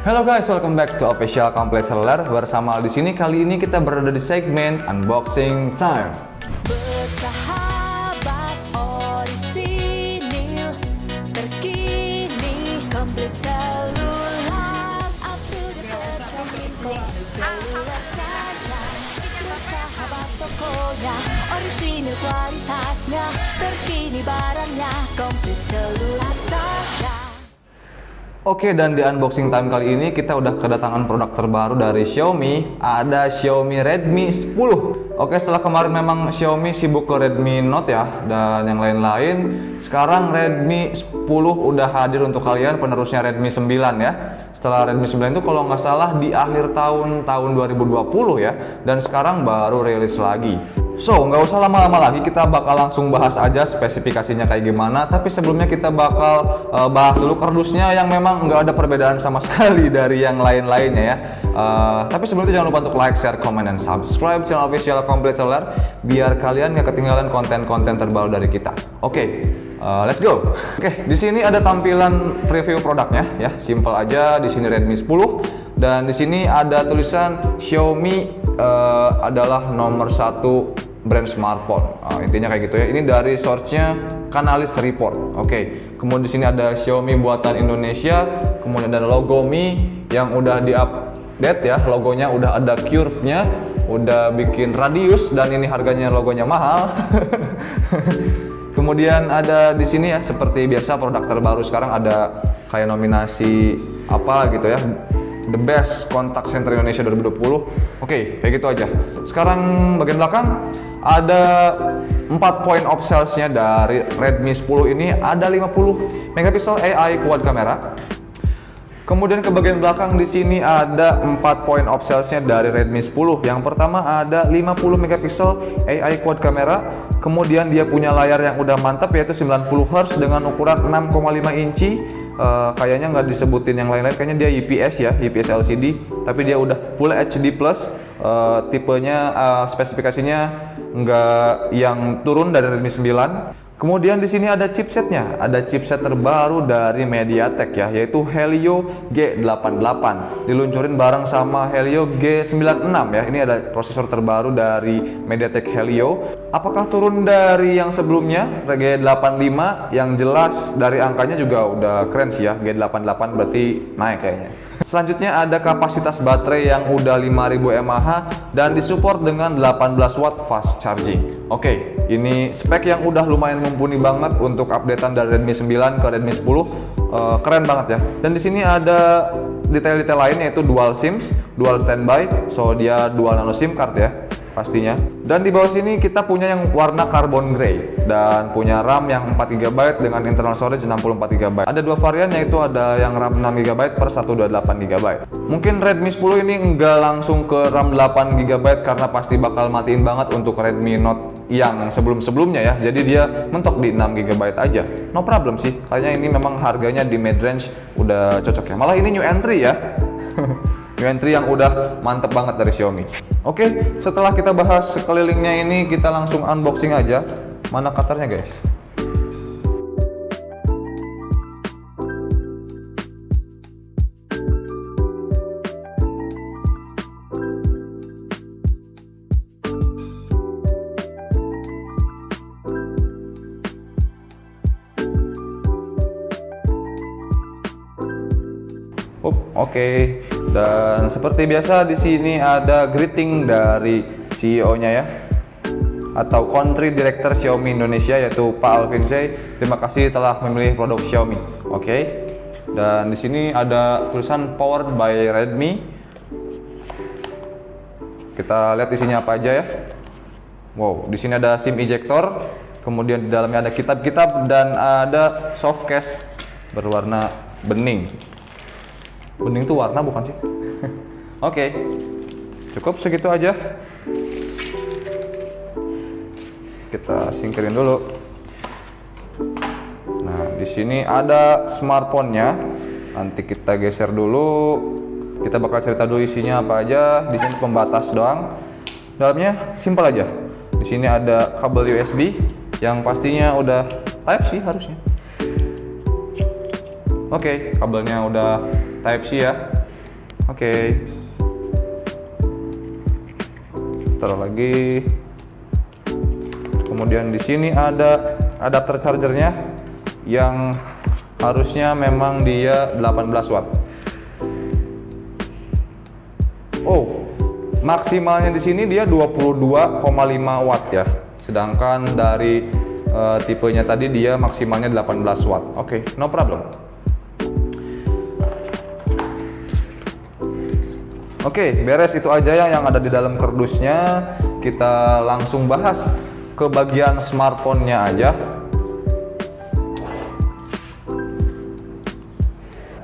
Hello guys, welcome back to Official Kompleks Seluler. Bersama di sini kali ini kita berada di segmen unboxing time. Bersahabat orisinil terkini komplit seluler up to the terjamin komplit seluler saja. Bersahabat tokonya orisinil kualitasnya terkini barangnya komplit seluler saja. Oke, dan di unboxing time kali ini kita udah kedatangan produk terbaru dari Xiaomi. Ada Xiaomi Redmi 10. Oke, setelah kemarin memang Xiaomi sibuk ke Redmi Note ya dan yang lain-lain, sekarang Redmi 10 udah hadir untuk kalian, penerusnya Redmi 9 ya. Setelah Redmi 9 itu kalau nggak salah di akhir tahun 2020 ya, dan sekarang baru rilis lagi. So, nggak usah lama-lama lagi, kita bakal langsung bahas aja spesifikasinya kayak gimana. Tapi sebelumnya kita bakal bahas dulu kardusnya yang memang nggak ada perbedaan sama sekali dari yang lain-lainnya ya. Tapi sebelum itu jangan lupa untuk like, share, comment, dan subscribe channel Official Kompleks Seluler biar kalian nggak ketinggalan konten-konten terbaru dari kita. Oke, let's go. Oke, di sini ada tampilan preview produknya ya, simple aja. Di sini Redmi 10 dan di sini ada tulisan Xiaomi adalah nomor 1 brand smartphone. Intinya kayak gitu ya. Ini dari source-nya Canalys Report. Oke. Kemudian di sini ada Xiaomi buatan Indonesia, kemudian ada logo Mi yang udah di-update ya. Logonya udah ada curve-nya, udah bikin radius dan ini harganya logonya mahal. Kemudian ada di sini ya, seperti biasa produk terbaru sekarang ada kayak nominasi apa gitu ya. The Best Contact Center Indonesia 2020. Oke, kayak gitu aja. Sekarang bagian belakang ada 4 point of sales-nya dari Redmi 10 ini. Ada 50 megapiksel AI quad kamera. Kemudian ke bagian belakang di sini ada 4 point of sales-nya dari Redmi 10. Yang pertama ada 50 megapiksel AI quad kamera. Kemudian dia punya layar yang udah mantap yaitu 90 Hz dengan ukuran 6,5 inci. Kayaknya nggak disebutin yang lain-lain, kayaknya dia IPS ya, IPS LCD, tapi dia udah Full HD Plus. Tipenya spesifikasinya nggak yang turun dari Redmi 9. Kemudian di sini ada chipsetnya, ada chipset terbaru dari MediaTek ya, yaitu Helio G88. Diluncurin bareng sama Helio G96 ya. Ini ada prosesor terbaru dari MediaTek Helio. Apakah turun dari yang sebelumnya G85? Yang jelas dari angkanya juga udah keren sih ya. G88 berarti naik kayaknya. Selanjutnya ada kapasitas baterai yang udah 5000 mAh dan disupport dengan 18 watt fast charging. Oke, ini spek yang udah lumayan mumpuni banget untuk updatean dari Redmi 9 ke Redmi 10. Keren banget ya. Dan di sini ada detail-detail lain yaitu dual SIMs, dual standby, so dia dual nano SIM card ya pastinya. Dan di bawah sini kita punya yang warna carbon grey dan punya RAM yang 4GB dengan internal storage 64GB. Ada dua varian yaitu ada yang RAM 6GB per 128GB. Mungkin Redmi 10 ini enggak langsung ke RAM 8GB karena pasti bakal matiin banget untuk Redmi Note yang sebelum-sebelumnya ya. Jadi dia mentok di 6GB aja. No problem sih. Kayaknya ini memang harganya di mid range udah cocok ya. Malah ini new entry ya. New entry yang udah mantep banget dari Xiaomi. Oke, setelah kita bahas sekelilingnya ini, kita langsung unboxing aja. Mana cutter-nya guys? Oke. Dan seperti biasa di sini ada greeting dari CEO-nya ya, atau Country Director Xiaomi Indonesia yaitu Pak Alvin Zhai. Terima kasih telah memilih produk Xiaomi. Oke. Dan di sini ada tulisan Powered by Redmi. Kita lihat isinya apa aja ya. Wow, di sini ada SIM ejector, kemudian di dalamnya ada kitab-kitab dan ada soft case berwarna bening. Bening itu warna bukan sih? Oke, cukup segitu aja. Kita singkirin dulu. Nah, di sini ada smartphone-nya. Nanti kita geser dulu. Kita bakal cerita dulu isinya apa aja. Di sini pembatas doang. Dalamnya simple aja. Di sini ada kabel USB yang pastinya udah Type-C harusnya. Oke, kabelnya udah Type-C ya. Oke. Taruh lagi. Kemudian di sini ada adapter chargernya yang harusnya memang dia 18 watt. Oh, maksimalnya di sini dia 22,5 watt ya. Sedangkan dari tipenya tadi dia maksimalnya 18 watt. Oke, no problem. Oke, beres itu aja yang ada di dalam kardusnya. Kita langsung bahas ke bagian smartphone-nya aja.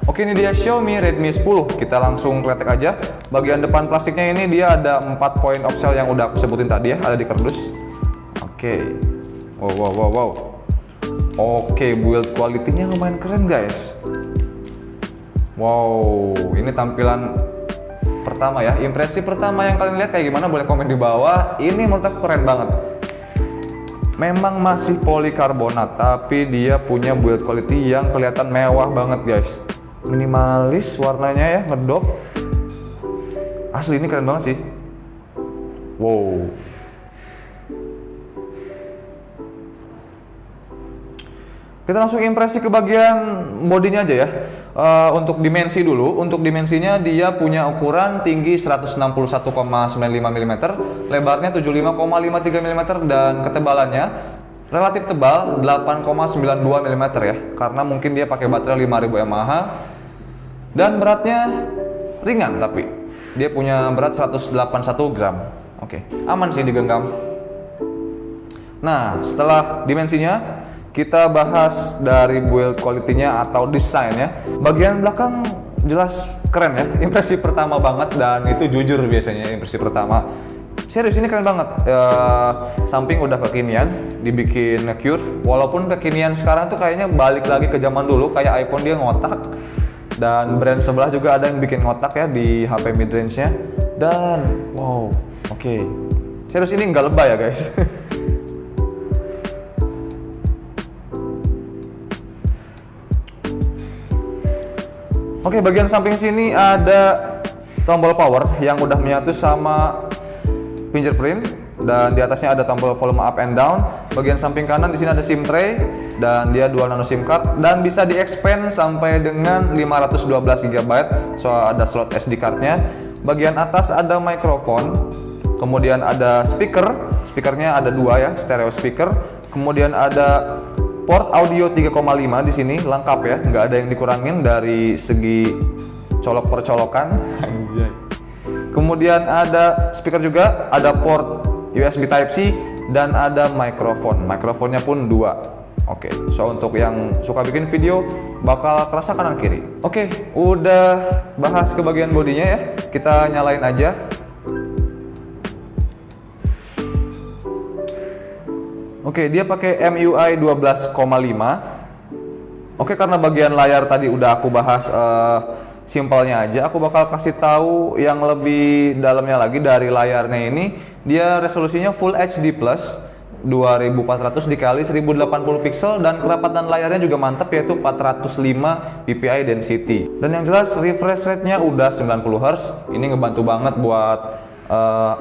Oke, ini dia Xiaomi Redmi 10. Kita langsung kletek aja. Bagian depan plastiknya ini dia ada 4 point of sale yang udah aku sebutin tadi ya, ada di kardus. Oke. Wow. Oke, build quality-nya lumayan keren guys. Wow, ini tampilan pertama ya, impresi pertama yang kalian lihat kayak gimana, boleh komen di bawah. Ini menurut aku keren banget. Memang masih polikarbonat, tapi dia punya build quality yang kelihatan mewah banget guys. Minimalis warnanya ya, ngedop. Asli ini keren banget sih. Wow. Kita langsung impresi ke bagian bodinya aja ya. Untuk dimensi dulu, untuk dimensinya dia punya ukuran tinggi 161,95 mm, lebarnya 75,53 mm, dan ketebalannya relatif tebal 8,92 mm ya, karena mungkin dia pakai baterai 5000 mAh, dan beratnya ringan, tapi dia punya berat 181 gram. Oke, aman sih digenggam. Nah, setelah dimensinya, kita bahas dari build quality-nya atau desainnya. Bagian belakang jelas keren ya, impresi pertama banget, dan itu jujur biasanya impresi pertama. Serius ini keren banget. Samping udah kekinian, dibikin curve. Walaupun kekinian sekarang tuh kayaknya balik lagi ke zaman dulu, kayak iPhone dia ngotak. Dan brand sebelah juga ada yang bikin ngotak ya di HP midrange-nya. Dan wow, oke. Serius ini nggak lebay ya guys. Oke, bagian samping sini ada tombol power yang udah menyatu sama fingerprint, dan di atasnya ada tombol volume up and down. Bagian samping kanan di sini ada SIM tray, dan dia dual nano SIM card dan bisa di-expand sampai dengan 512 GB, so ada slot SD card-nya. Bagian atas ada mikrofon, kemudian ada speakernya ada 2 ya, stereo speaker. Kemudian ada port audio 3,5 di sini, lengkap ya, nggak ada yang dikurangin dari segi colok per colokan. Anjay. Kemudian ada speaker juga, ada port USB Type C, dan ada mikrofon. Mikrofonnya pun 2. Oke, so untuk yang suka bikin video bakal kerasa kanan kiri. Oke, udah bahas ke bagian bodinya ya. Kita nyalain aja. Oke, dia pakai MIUI 12,5. Oke, karena bagian layar tadi udah aku bahas simpelnya aja, aku bakal kasih tahu yang lebih dalamnya lagi dari layarnya ini. Dia resolusinya Full HD Plus 2400 dikali 1080 pixel, dan kerapatan layarnya juga mantap, yaitu 405 ppi density. Dan yang jelas refresh rate-nya udah 90 Hz. Ini ngebantu banget buat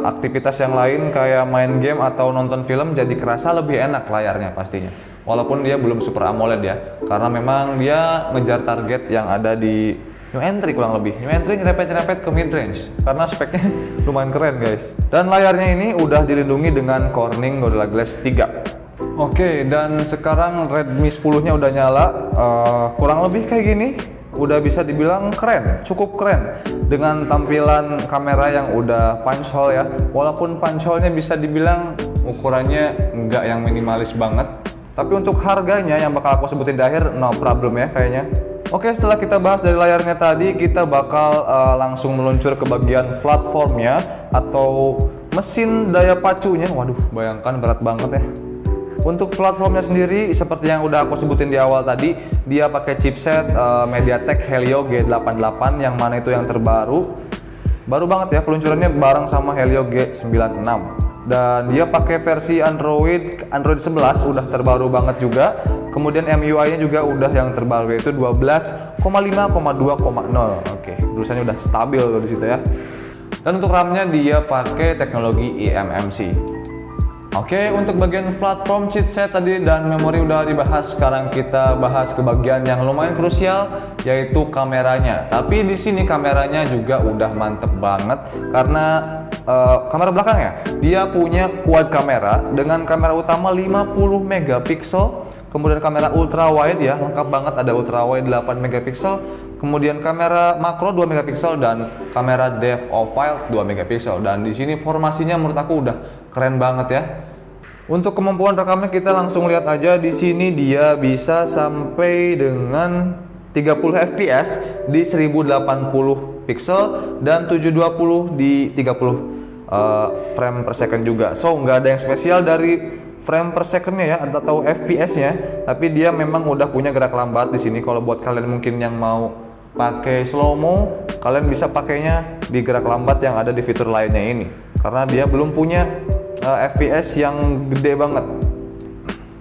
aktivitas yang lain kayak main game atau nonton film, jadi kerasa lebih enak layarnya pastinya. Walaupun dia belum Super AMOLED ya, karena memang dia ngejar target yang ada di New Entry kurang lebih. New Entry nyerempet-nyerempet ke mid-range karena speknya lumayan keren guys. Dan layarnya ini udah dilindungi dengan Corning Gorilla Glass 3. Oke, dan sekarang Redmi 10-nya udah nyala. Kurang lebih kayak gini. Udah bisa dibilang keren, cukup keren. Dengan tampilan kamera yang udah punch hole ya. Walaupun punch hole-nya bisa dibilang ukurannya nggak yang minimalis banget. Tapi untuk harganya yang bakal aku sebutin di akhir, no problem ya kayaknya. Oke, setelah kita bahas dari layarnya tadi, kita bakal langsung meluncur ke bagian platformnya atau mesin daya pacunya. Waduh, bayangkan berat banget ya. Untuk platformnya sendiri, seperti yang udah aku sebutin di awal tadi, dia pakai chipset MediaTek Helio G88, yang mana itu yang terbaru. Baru banget ya, peluncurannya bareng sama Helio G96. dan dia pakai versi Android 11, udah terbaru banget juga. Kemudian MIUI-nya juga udah yang terbaru, yaitu 12,5,2,0. Oke, tulisannya udah stabil loh di situ ya. Dan untuk RAM-nya dia pakai teknologi eMMC. Oke, untuk bagian platform chipset tadi dan memori udah dibahas. Sekarang kita bahas ke bagian yang lumayan krusial, yaitu kameranya. Tapi di sini kameranya juga udah mantep banget karena kamera belakangnya dia punya quad kamera dengan kamera utama 50 megapiksel, kemudian kamera ultra wide ya, lengkap banget, ada ultra wide 8 megapiksel, kemudian kamera makro 2 megapiksel dan kamera depth of field 2 megapiksel. Dan di sini formasinya menurut aku udah keren banget ya. Untuk kemampuan rekamnya kita langsung lihat aja. Di sini dia bisa sampai dengan 30 fps di 1080 pixel dan 720 di 30 frame per second juga. So nggak ada yang spesial dari frame per secondnya ya atau fps-nya, tapi dia memang udah punya gerak lambat di sini. Kalau buat kalian mungkin yang mau pakai slow mo, kalian bisa pakainya di gerak lambat yang ada di fitur lainnya ini, karena dia belum punya FPS yang gede banget.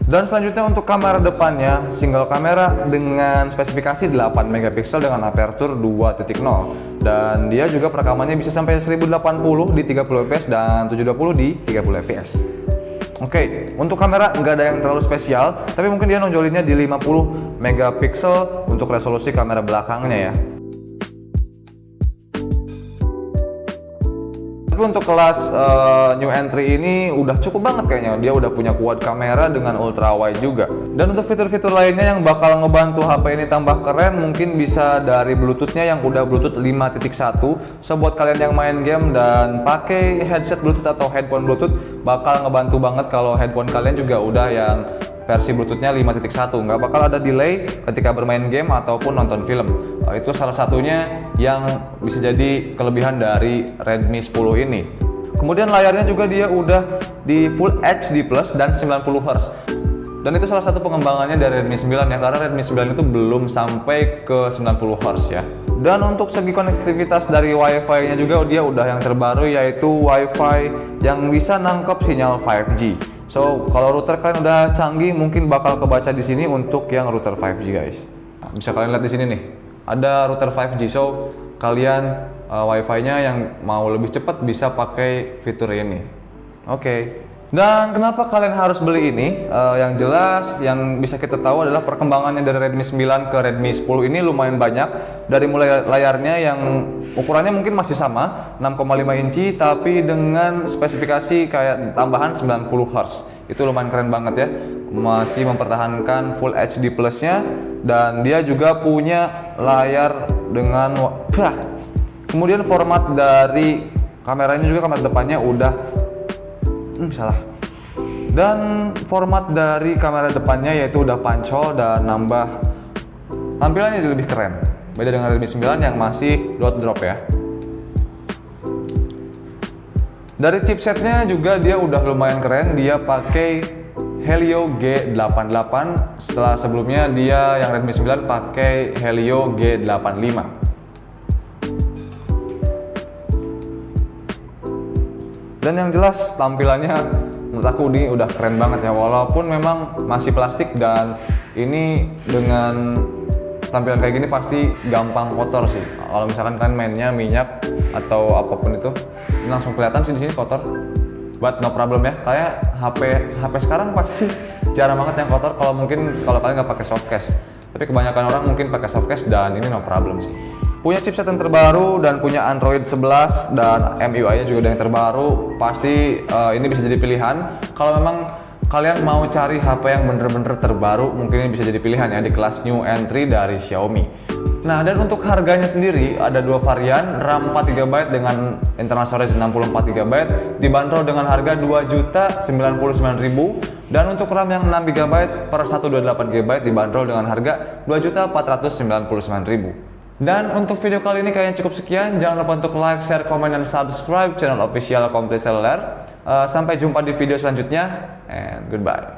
Dan selanjutnya untuk kamera depannya, single kamera dengan spesifikasi 8 megapiksel dengan aperture 2.0, dan dia juga perekamannya bisa sampai 1080 di 30 fps dan 720 di 30 fps. Oke, untuk kamera nggak ada yang terlalu spesial, tapi mungkin dia nonjolinnya di 50 megapiksel untuk resolusi kamera belakangnya ya. Tapi untuk kelas new entry ini udah cukup banget kayaknya. Dia udah punya quad kamera dengan ultra wide juga. Dan untuk fitur-fitur lainnya yang bakal ngebantu HP ini tambah keren, mungkin bisa dari Bluetooth-nya yang udah Bluetooth 5.1. So buat kalian yang main game dan pakai headset Bluetooth atau headphone Bluetooth, bakal ngebantu banget kalau headphone kalian juga udah yang versi Bluetooth-nya 5.1. Nggak bakal ada delay ketika bermain game ataupun nonton film. Itu salah satunya yang bisa jadi kelebihan dari Redmi 10 ini. Kemudian layarnya juga dia udah di Full HD Plus dan 90 Hz. Dan itu salah satu pengembangannya dari Redmi 9 ya, karena Redmi 9 itu belum sampai ke 90 Hz ya. Dan untuk segi konektivitas dari Wi-Fi-nya juga dia udah yang terbaru, yaitu Wi-Fi yang bisa nangkep sinyal 5G. So, kalau router kalian udah canggih, mungkin bakal kebaca di sini untuk yang router 5G guys. Nah, bisa kalian lihat di sini nih, ada router 5G. So, kalian Wi-Fi-nya yang mau lebih cepat bisa pakai fitur ini. Oke. Dan kenapa kalian harus beli ini? Yang jelas, yang bisa kita tahu adalah perkembangannya dari Redmi 9 ke Redmi 10 ini lumayan banyak. Dari mulai layarnya yang ukurannya mungkin masih sama, 6,5 inci, tapi dengan spesifikasi kayak tambahan 90 Hz. Itu lumayan keren banget ya. Masih mempertahankan Full HD Plus-nya, dan dia juga punya layar dengan kemudian format dari kameranya juga, kamera depannya udah salah. Dan format dari kamera depannya yaitu udah pancol dan nambah tampilannya jadi lebih keren. Beda dengan Redmi 9 yang masih dot drop ya. Dari chipsetnya juga dia udah lumayan keren. Dia pakai Helio G88. Setelah sebelumnya dia yang Redmi 9 pakai Helio G85. Dan yang jelas tampilannya menurut aku ini udah keren banget ya, walaupun memang masih plastik, dan ini dengan tampilan kayak gini pasti gampang kotor sih. Kalau misalkan kan mainnya minyak atau apapun itu, ini langsung kelihatan sih di sini kotor. But no problem ya, kayak HP sekarang pasti jarang banget yang kotor kalau kalian nggak pakai softcase. Tapi kebanyakan orang mungkin pakai softcase dan ini no problem sih. Punya chipset yang terbaru dan punya Android 11 dan MIUI-nya juga udah yang terbaru. Pasti ini bisa jadi pilihan. Kalau memang kalian mau cari HP yang bener-bener terbaru, mungkin ini bisa jadi pilihan ya di kelas new entry dari Xiaomi. Nah, dan untuk harganya sendiri ada dua varian, RAM 4GB dengan internal storage 64GB dibanderol dengan harga Rp2.099.000, dan untuk RAM yang 6GB per 128GB dibanderol dengan harga Rp2.499.000. Dan untuk video kali ini kayaknya cukup sekian. Jangan lupa untuk like, share, komen, dan subscribe channel official Komplit Seluler. Sampai jumpa di video selanjutnya, and goodbye.